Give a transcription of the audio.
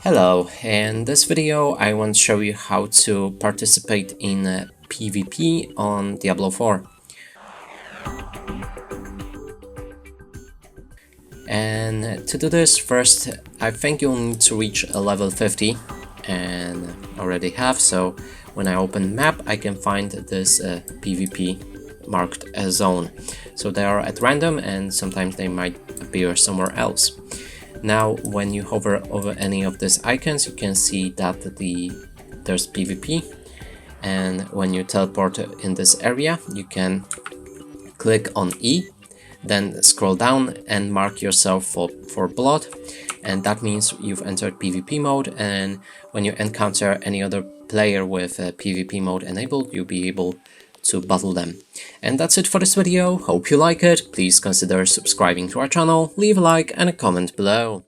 Hello, in this video I want to show you how to participate in PvP on Diablo 4. And to do this, first I think you'll need to reach a level 50, and already have, so when I open map I can find this PvP marked as zone. So they are at random and sometimes they might appear somewhere else. Now when you hover over any of these icons you can see that there's PvP, and when you teleport in this area you can click on E, then scroll down and mark yourself for blood, and that means you've entered PvP mode, and when you encounter any other player with PvP mode enabled you'll be able to battle them. And that's it for this video. Hope you like it. Please consider subscribing to our channel, leave a like and a comment below.